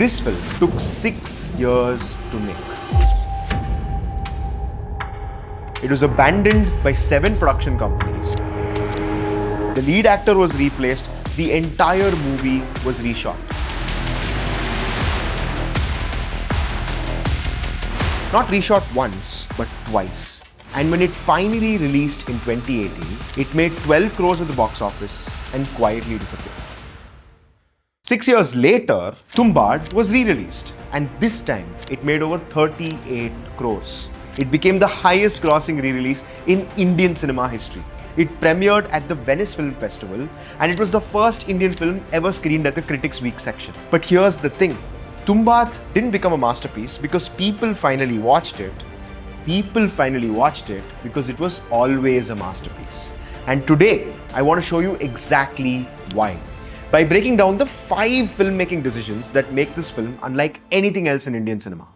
This film took 6 years to make. It was abandoned by 7 production companies. The lead actor was replaced. The entire movie was reshot. Not reshot once, but twice. And when it finally released in 2018, it made 12 crores at the box office and quietly disappeared. 6 years later, Tumbbad was re-released, and this time it made over 38 crores. It became the highest grossing re-release in Indian cinema history. It premiered at the Venice Film Festival, and it was the first Indian film ever screened at the Critics Week section. But here's the thing. Tumbbad didn't become a masterpiece because people finally watched it. People finally watched it because it was always a masterpiece. And today, I want to show you exactly why. By breaking down the 5 filmmaking decisions that make this film unlike anything else in Indian cinema.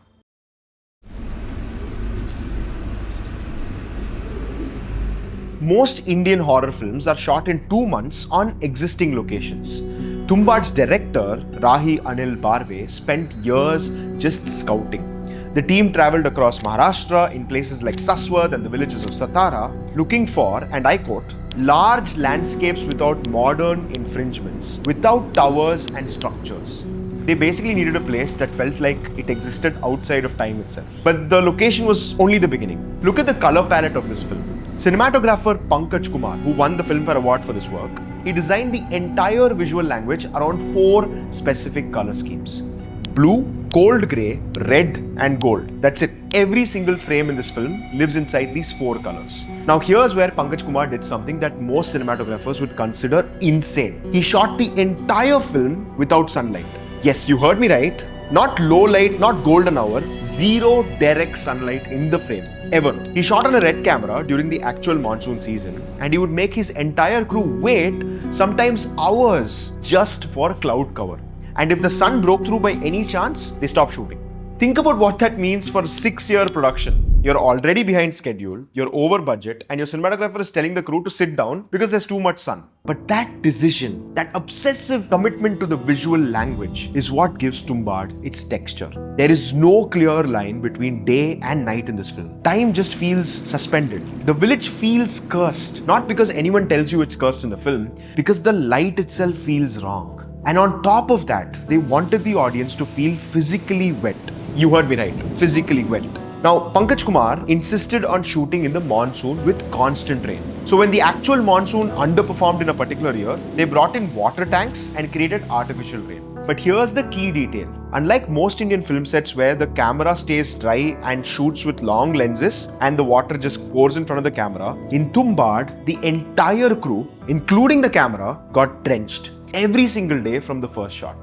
Most Indian horror films are shot in 2 months on existing locations. Tumbbad's director, Rahi Anil Barve, spent years just scouting. The team travelled across Maharashtra in places like Saswat and the villages of Satara, looking for, and I quote, large landscapes without modern infringements, without towers and structures. They basically needed a place that felt like it existed outside of time itself. But the location was only the beginning. Look at the color palette of this film. Cinematographer Pankaj Kumar, who won the Filmfare Award for this work, he designed the entire visual language around 4 specific color schemes. Blue, cold grey, red and gold. That's it. Every single frame in this film lives inside these 4 colors. Now here's where Pankaj Kumar did something that most cinematographers would consider insane. He shot the entire film without sunlight. Yes, you heard me right. Not low light, not golden hour, 0 direct sunlight in the frame, ever. He shot on a red camera during the actual monsoon season, and he would make his entire crew wait, sometimes hours, just for cloud cover. And if the sun broke through by any chance, they stopped shooting. Think about what that means for a 6-year production. You're already behind schedule, you're over budget, and your cinematographer is telling the crew to sit down because there's too much sun. But that decision, that obsessive commitment to the visual language is what gives Tumbbad its texture. There is no clear line between day and night in this film. Time just feels suspended. The village feels cursed, not because anyone tells you it's cursed in the film, because the light itself feels wrong. And on top of that, they wanted the audience to feel physically wet. You heard me right, physically wet. Now, Pankaj Kumar insisted on shooting in the monsoon with constant rain. So when the actual monsoon underperformed in a particular year, they brought in water tanks and created artificial rain. But here's the key detail. Unlike most Indian film sets where the camera stays dry and shoots with long lenses and the water just pours in front of the camera, in Tumbbad, the entire crew, including the camera, got drenched every single day from the first shot.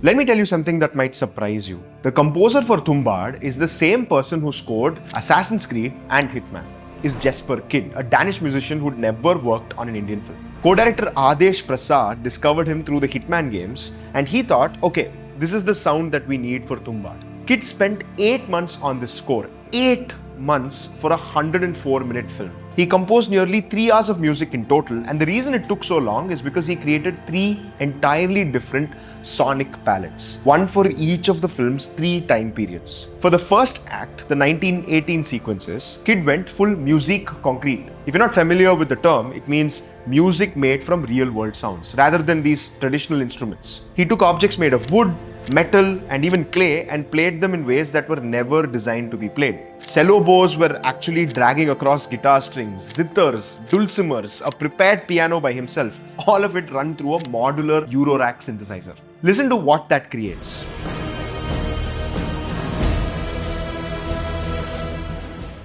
Let me tell you something that might surprise you. The composer for Tumbbad is the same person who scored Assassin's Creed and Hitman. Is Jesper Kyd, a Danish musician who'd never worked on an Indian film. Co-director Adesh Prasad discovered him through the Hitman games, and he thought, okay, this is the sound that we need for Tumbbad. Kyd spent 8 months on this score. 8 months for a 104-minute film. He composed nearly 3 hours of music in total, and the reason it took so long is because he created 3 entirely different sonic palettes, one for each of the film's 3 time periods. For the first act, the 1918 sequences, Kyd went full musique concrète. If you're not familiar with the term, it means music made from real-world sounds, rather than these traditional instruments. He took objects made of wood, metal and even clay and played them in ways that were never designed to be played. Cello bows were actually dragging across guitar strings, zithers, dulcimers, a prepared piano by himself, all of it run through a modular Eurorack synthesizer. Listen to what that creates.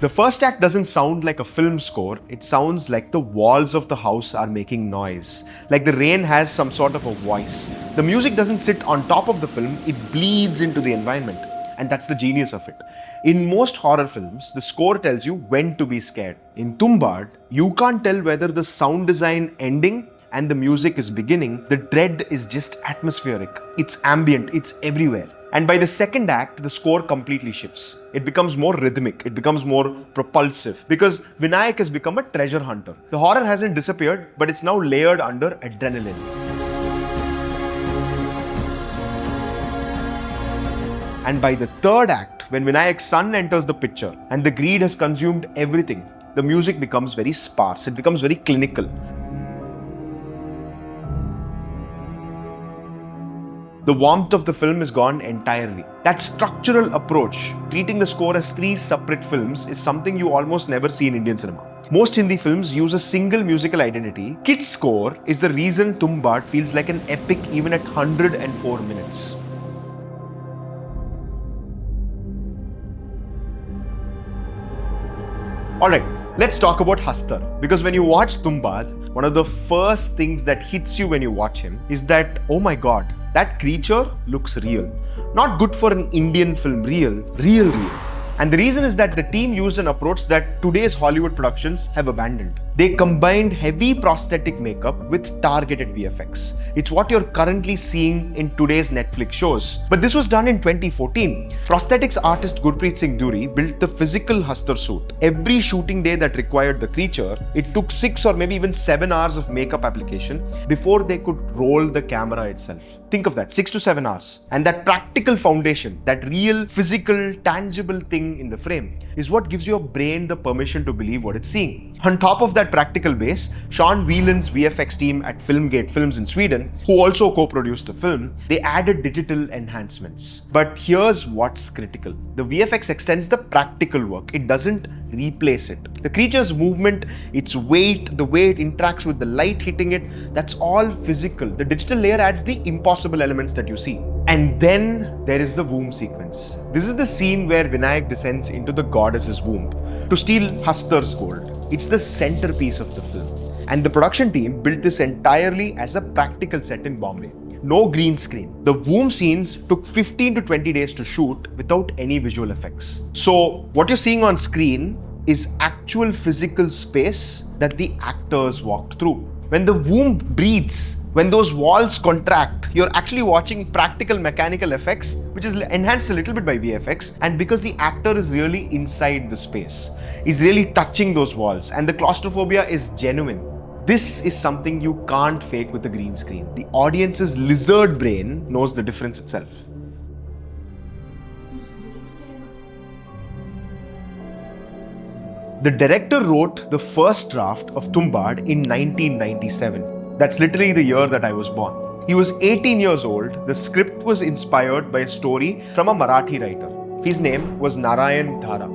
The first act doesn't sound like a film score, it sounds like the walls of the house are making noise, like the rain has some sort of a voice. The music doesn't sit on top of the film, it bleeds into the environment. And that's the genius of it. In most horror films, the score tells you when to be scared. In Tumbbad, you can't tell whether the sound design ending and the music is beginning. The dread is just atmospheric. It's ambient, it's everywhere. And by the second act, the score completely shifts. It becomes more rhythmic, it becomes more propulsive because Vinayak has become a treasure hunter. The horror hasn't disappeared, but it's now layered under adrenaline. And by the third act, when Vinayak's son enters the picture and the greed has consumed everything, the music becomes very sparse, it becomes very clinical. The warmth of the film is gone entirely. That structural approach, treating the score as three separate films, is something you almost never see in Indian cinema. Most Hindi films use a single musical identity. Kyd's score is the reason Tumbbad feels like an epic even at 104 minutes. Alright, let's talk about Hastar. Because when you watch Tumbbad, one of the first things that hits you when you watch him is that, oh my god, that creature looks real. Not good for an Indian film, real. And the reason is that the team used an approach that today's Hollywood productions have abandoned. They combined heavy prosthetic makeup with targeted VFX. It's what you're currently seeing in today's Netflix shows. But this was done in 2014. Prosthetics artist Gurpreet Singh Dhuri built the physical Hastar suit. Every shooting day that required the creature, it took 6 or maybe even 7 hours of makeup application before they could roll the camera itself. Think of that, 6 to 7 hours. And that practical foundation, that real, physical, tangible thing in the frame is what gives your brain the permission to believe what it's seeing. On top of that practical base, Sean Whelan's VFX team at Filmgate Films in Sweden, who also co-produced the film, they added digital enhancements. But here's what's critical. The VFX extends the practical work. It doesn't replace it. The creature's movement, its weight, the way it interacts with the light hitting it, that's all physical. The digital layer adds the impossible elements that you see. And then there is the womb sequence. This is the scene where Vinayak descends into the goddess's womb to steal Hastar's gold. It's the centerpiece of the film. And the production team built this entirely as a practical set in Bombay. No green screen. The womb scenes took 15 to 20 days to shoot without any visual effects. So what you're seeing on screen is actual physical space that the actors walked through. When the womb breathes, when those walls contract, you're actually watching practical mechanical effects, which is enhanced a little bit by VFX. And because the actor is really inside the space, he's really touching those walls, and the claustrophobia is genuine. This is something you can't fake with a green screen. The audience's lizard brain knows the difference itself. The director wrote the first draft of Tumbbad in 1997. That's literally the year that I was born. He was 18 years old. The script was inspired by a story from a Marathi writer. His name was Narayan Dhara.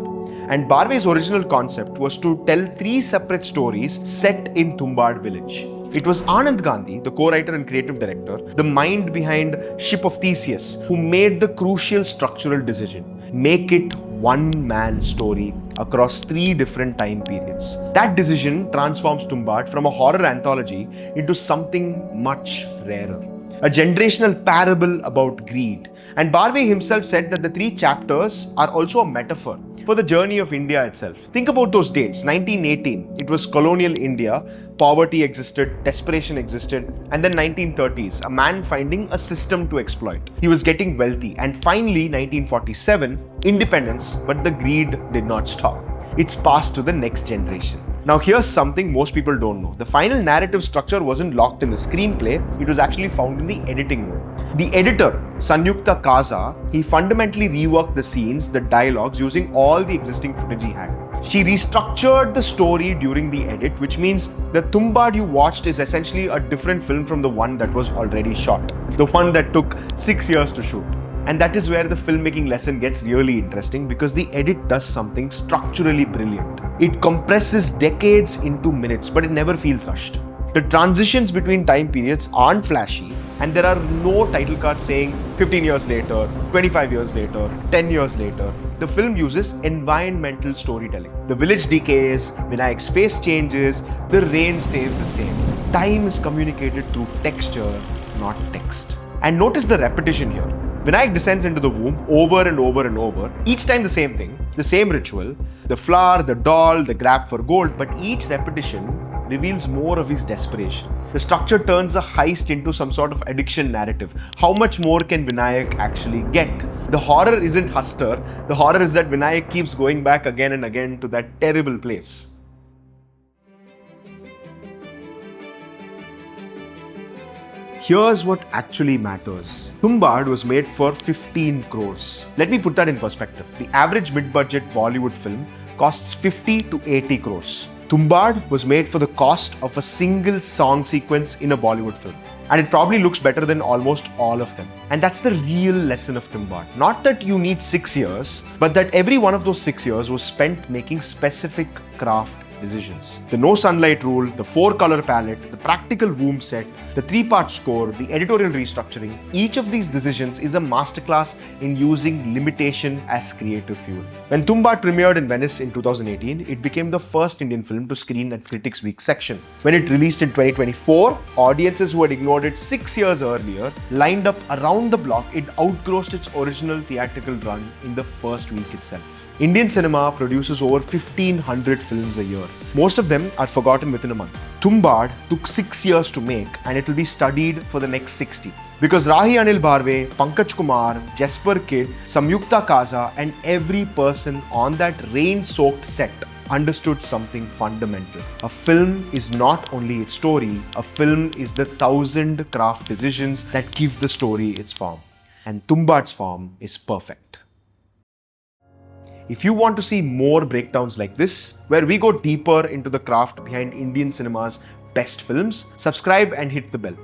And Barve's original concept was to tell 3 separate stories set in Tumbbad village. It was Anand Gandhi, the co-writer and creative director, the mind behind Ship of Theseus, who made the crucial structural decision. Make it one-man story across 3 different time periods. That decision transforms Tumbbad from a horror anthology into something much rarer. A generational parable about greed. And Barve himself said that the 3 chapters are also a metaphor for the journey of India itself. Think about those dates. 1918, it was colonial India. Poverty existed, desperation existed. And then 1930s, a man finding a system to exploit. He was getting wealthy. And finally, 1947, independence, but the greed did not stop. It's passed to the next generation. Now here's something most people don't know. The final narrative structure wasn't locked in the screenplay, it was actually found in the editing room. The editor, Sanyukta Kaza, he fundamentally reworked the scenes, the dialogues, using all the existing footage he had. She restructured the story during the edit, which means the Tumbbad you watched is essentially a different film from the one that was already shot. The one that took 6 years to shoot. And that is where the filmmaking lesson gets really interesting, because the edit does something structurally brilliant. It compresses decades into minutes, but it never feels rushed. The transitions between time periods aren't flashy, and there are no title cards saying 15 years later, 25 years later, 10 years later. The film uses environmental storytelling. The village decays, Vinayak's face changes, the rain stays the same. Time is communicated through texture, not text. And notice the repetition here. Vinayak descends into the womb over and over and over, each time the same thing, the same ritual, the flower, the doll, the grab for gold, but each repetition reveals more of his desperation. The structure turns a heist into some sort of addiction narrative. How much more can Vinayak actually get? The horror isn't Hastar. The horror is that Vinayak keeps going back again and again to that terrible place. Here's what actually matters. Tumbbad was made for 15 crores. Let me put that in perspective. The average mid-budget Bollywood film costs 50 to 80 crores. Tumbbad was made for the cost of a single song sequence in a Bollywood film. And it probably looks better than almost all of them. And that's the real lesson of Tumbbad. Not that you need 6 years, but that every one of those 6 years was spent making specific craft decisions. The no sunlight rule, the 4-color palette, the practical room set, the 3-part score, the editorial restructuring, each of these decisions is a masterclass in using limitation as creative fuel. When Tumbbad premiered in Venice in 2018, it became the first Indian film to screen at Critics Week section. When it released in 2024, audiences who had ignored it 6 years earlier lined up around the block. It outgrossed its original theatrical run in the first week itself. Indian cinema produces over 1,500 films a year. Most of them are forgotten within a month. Tumbbad took 6 years to make, and it will be studied for the next 60. Because Rahi Anil Bharve, Pankaj Kumar, Jesper Kyd, Sanyukta Kaza, and every person on that rain-soaked set understood something fundamental. A film is not only its story, a film is the 1,000 craft decisions that give the story its form. And Tumbbad's form is perfect. If you want to see more breakdowns like this, where we go deeper into the craft behind Indian cinema's best films, subscribe and hit the bell.